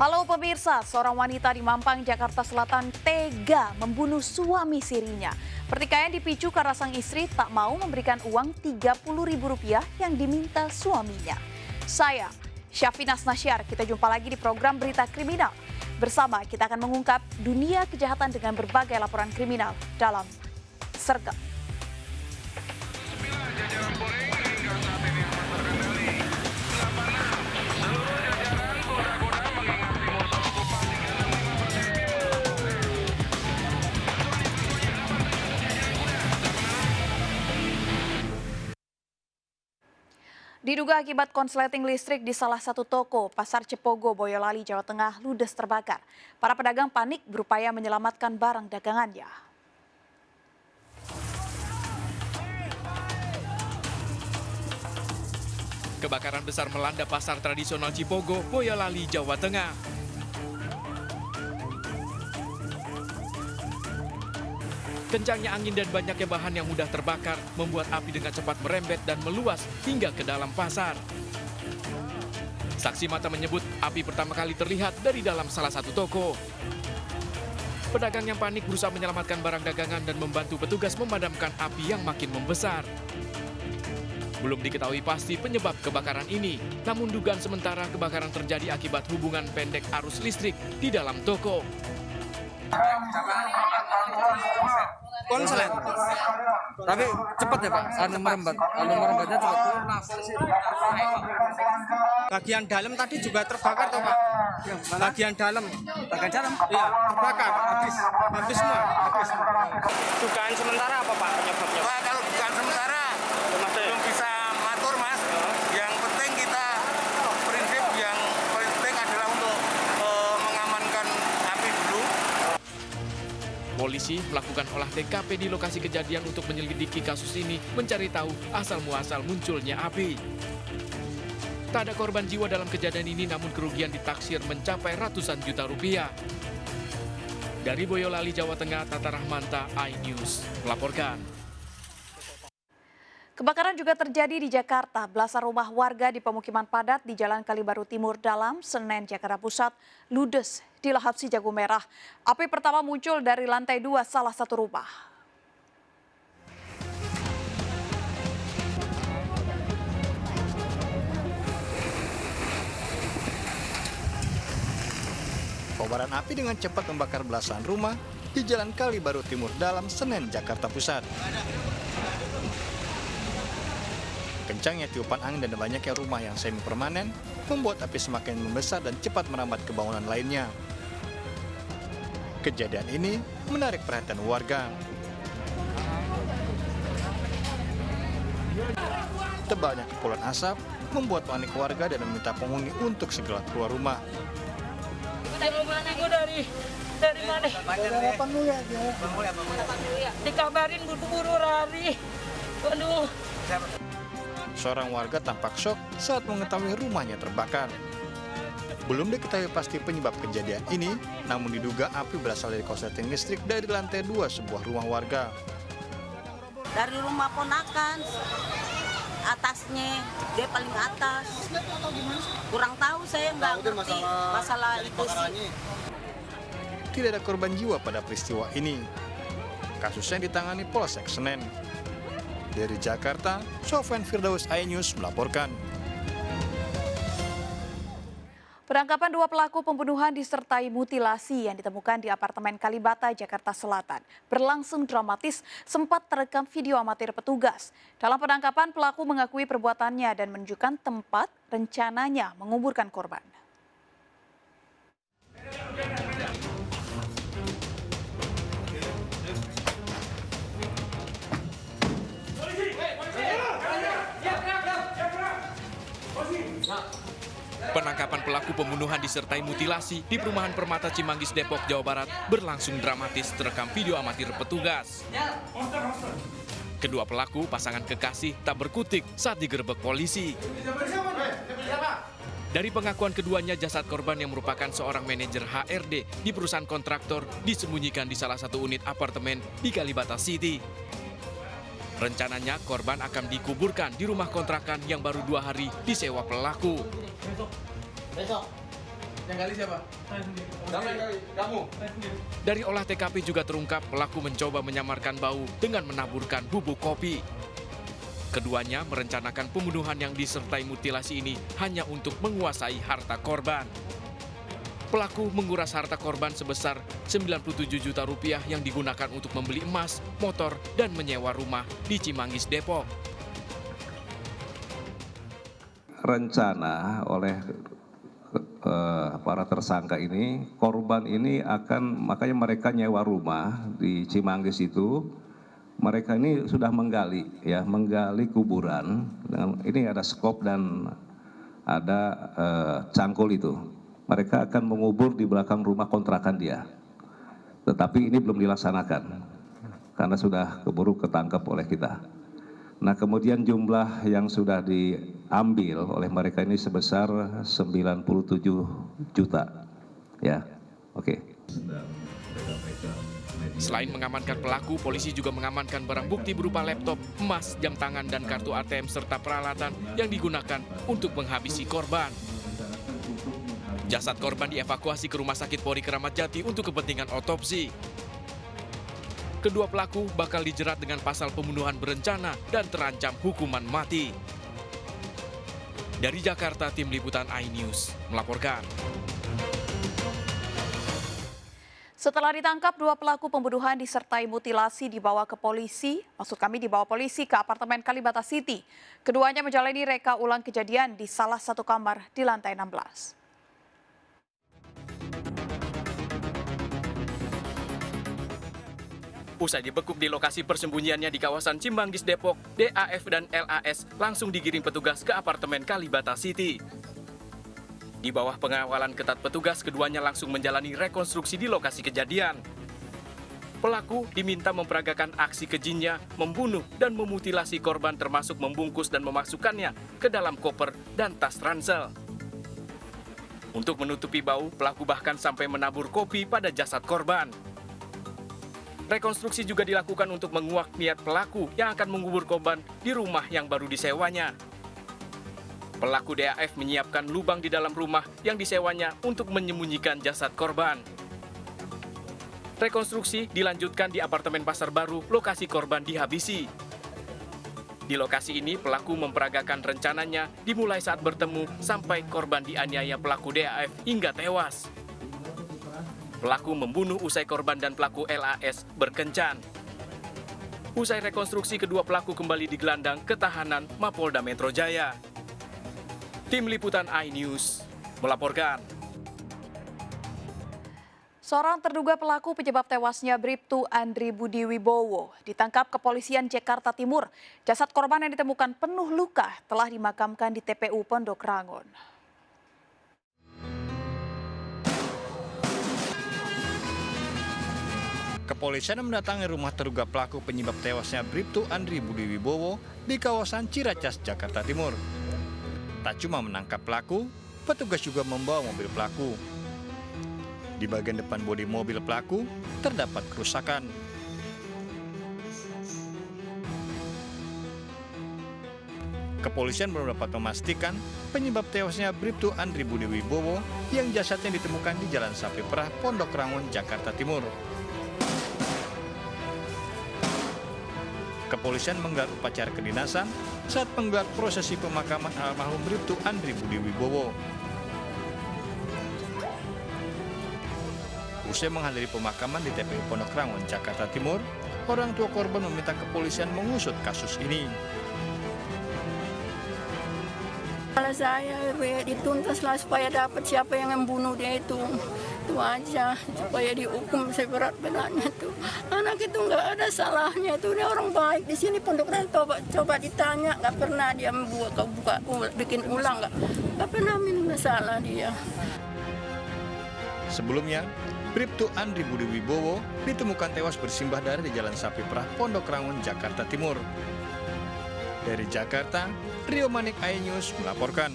Halo pemirsa, seorang wanita di Mampang, Jakarta Selatan tega membunuh suami sirinya. Pertikaian dipicu karena sang istri tak mau memberikan uang Rp30.000 yang diminta suaminya. Saya, Syafinas Nasyar, kita jumpa lagi di program Berita Kriminal. Bersama kita akan mengungkap dunia kejahatan dengan berbagai laporan kriminal dalam Sergap. Diduga akibat konsleting listrik di salah satu toko Pasar Cepogo, Boyolali, Jawa Tengah ludes terbakar. Para pedagang panik berupaya menyelamatkan barang dagangannya. Kebakaran besar melanda pasar tradisional Cipogo, Boyolali, Jawa Tengah. Kencangnya angin dan banyaknya bahan yang mudah terbakar membuat api dengan cepat merembet dan meluas hingga ke dalam pasar. Saksi mata menyebut api pertama kali terlihat dari dalam salah satu toko. Pedagang yang panik berusaha menyelamatkan barang dagangan dan membantu petugas memadamkan api yang makin membesar. Belum diketahui pasti penyebab kebakaran ini, namun dugaan sementara kebakaran terjadi akibat hubungan pendek arus listrik di dalam toko. Konslet. Tapi cepat ya Pak, merembatnya cepat. Bagian dalam tadi juga terbakar toh Pak? Bagian dalam. Iya, terbakar. Habis semua. Dugaan sementara apa Pak penyebabnya? Pak, kalau dugaan sementara belum bisa matur Mas. Yang penting kita prinsip yang penting adalah untuk mengamankan api dulu. Polisi melakukan olah TKP di lokasi kejadian untuk menyelidiki kasus ini, mencari tahu asal-muasal munculnya api. Tak ada korban jiwa dalam kejadian ini, namun kerugian ditaksir mencapai ratusan juta rupiah. Dari Boyolali, Jawa Tengah, Tata Rahmanta, iNews melaporkan. Kebakaran juga terjadi di Jakarta. Belasan rumah warga di pemukiman padat di Jalan Kalibaru Timur Dalam, Senen, Jakarta Pusat, ludes di lahap si jago merah. Api pertama muncul dari lantai 2 salah satu rumah. Kobaran api dengan cepat membakar belasan rumah di Jalan Kalibaru Timur Dalam, Senen, Jakarta Pusat. Kencangnya tiupan angin dan banyaknya rumah yang semi permanen membuat api semakin membesar dan cepat merambat ke bangunan lainnya. Kejadian ini menarik perhatian warga. Tebalnya kepulan asap membuat panik warga dan meminta penghuni untuk segera keluar rumah. Dari mana? Dikabarin buru-buru lari. Waduh. Seorang warga tampak syok saat mengetahui rumahnya terbakar. Belum diketahui pasti penyebab kejadian ini, namun diduga api berasal dari korsleting listrik dari lantai 2 sebuah rumah warga. Dari rumah ponakan, atasnya, dia paling atas. Kurang tahu, saya nggak ngerti masalah itu sih. Tidak ada korban jiwa pada peristiwa ini. Kasusnya ditangani Polsek Senen. Dari Jakarta, Sofyan Firdaus, iNews melaporkan. Penangkapan 2 pelaku pembunuhan disertai mutilasi yang ditemukan di apartemen Kalibata, Jakarta Selatan berlangsung dramatis, sempat terekam video amatir petugas. Dalam penangkapan, pelaku mengakui perbuatannya dan menunjukkan tempat rencananya menguburkan korban. Penangkapan pelaku pembunuhan disertai mutilasi di perumahan Permata Cimanggis, Depok, Jawa Barat berlangsung dramatis, terekam video amatir petugas. Kedua pelaku, pasangan kekasih, tak berkutik saat digerebek polisi. Dari pengakuan keduanya, jasad korban yang merupakan seorang manajer HRD di perusahaan kontraktor disembunyikan di salah satu unit apartemen di Kalibata City. Rencananya korban akan dikuburkan di rumah kontrakan yang baru 2 hari disewa pelaku. Yang gali siapa? Siapa yang gali? Kamu? Dari olah TKP juga terungkap pelaku mencoba menyamarkan bau dengan menaburkan bubuk kopi. Keduanya merencanakan pembunuhan yang disertai mutilasi ini hanya untuk menguasai harta korban. Pelaku menguras harta korban sebesar 97 juta rupiah yang digunakan untuk membeli emas, motor, dan menyewa rumah di Cimanggis, Depok. Rencana oleh para tersangka ini, korban ini makanya mereka nyewa rumah di Cimanggis itu, mereka ini sudah menggali kuburan. Ini ada skop dan ada cangkul itu. Mereka akan mengubur di belakang rumah kontrakan dia. Tetapi ini belum dilaksanakan karena sudah keburu ketangkap oleh kita. Nah, kemudian jumlah yang sudah diambil oleh mereka ini sebesar 97 juta. Ya, oke. Selain mengamankan pelaku, polisi juga mengamankan barang bukti berupa laptop, emas, jam tangan, dan kartu ATM serta peralatan yang digunakan untuk menghabisi korban. Jasad korban dievakuasi ke Rumah Sakit Polri Kramat Jati untuk kepentingan otopsi. Kedua pelaku bakal dijerat dengan pasal pembunuhan berencana dan terancam hukuman mati. Dari Jakarta, Tim Liputan iNews melaporkan. Setelah ditangkap, dua pelaku pembunuhan disertai mutilasi dibawa polisi ke apartemen Kalibata City. Keduanya menjalani reka ulang kejadian di salah satu kamar di lantai 16. Usai dibekuk di lokasi persembunyiannya di kawasan Cimanggis, Depok, DAF dan LAS langsung digiring petugas ke apartemen Kalibata City. Di bawah pengawalan ketat petugas, keduanya langsung menjalani rekonstruksi di lokasi kejadian. Pelaku diminta memperagakan aksi kejinya, membunuh dan memutilasi korban termasuk membungkus dan memasukkannya ke dalam koper dan tas ransel. Untuk menutupi bau, pelaku bahkan sampai menabur kopi pada jasad korban. Rekonstruksi juga dilakukan untuk menguak niat pelaku yang akan mengubur korban di rumah yang baru disewanya. Pelaku DAF menyiapkan lubang di dalam rumah yang disewanya untuk menyembunyikan jasad korban. Rekonstruksi dilanjutkan di apartemen Pasar Baru, lokasi korban dihabisi. Di lokasi ini, pelaku memperagakan rencananya dimulai saat bertemu sampai korban dianiaya pelaku DAF hingga tewas. Pelaku membunuh usai korban dan pelaku LAS berkencan. Usai rekonstruksi, kedua pelaku kembali digelandang ke tahanan Mapolda Metro Jaya. Tim Liputan iNews melaporkan. Seorang terduga pelaku penyebab tewasnya Bribtu Andri Budi Wibowo ditangkap kepolisian Jakarta Timur. Jasad korban yang ditemukan penuh luka telah dimakamkan di TPU Pondok Rangon. Kepolisian mendatangi rumah terduga pelaku penyebab tewasnya Bribtu Andri Budi Wibowo di kawasan Ciracas, Jakarta Timur. Tak cuma menangkap pelaku, petugas juga membawa mobil pelaku. Di bagian depan bodi mobil pelaku terdapat kerusakan. Kepolisian belum dapat memastikan penyebab tewasnya Bribtu Andri Budi Wibowo yang jasadnya ditemukan di Jalan Sapi Perah, Pondok Rangon, Jakarta Timur. Kepolisian menggelar upacara kedinasan saat menggelar prosesi pemakaman almarhum Bribtu Andri Budi Wibowo. Usai menghadiri pemakaman di TPU Pondok Rangon, Jakarta Timur, orang tua korban meminta kepolisian mengusut kasus ini. Kalau saya dituntaslah supaya dapat siapa yang membunuh dia itu aja, supaya dihukum seberat-beratnya tuh. Anak itu nggak ada salahnya tuh, dia orang baik di sini Pondok Rangon. Coba ditanya, nggak pernah dia bikin ulang, nggak pernah masalah dia. Sebelumnya, Bribtu Andri Budi Wibowo ditemukan tewas bersimbah darah di Jalan Sapi Perah, Pondok Rangon, Jakarta Timur. Dari Jakarta, Rio Manik iNews melaporkan.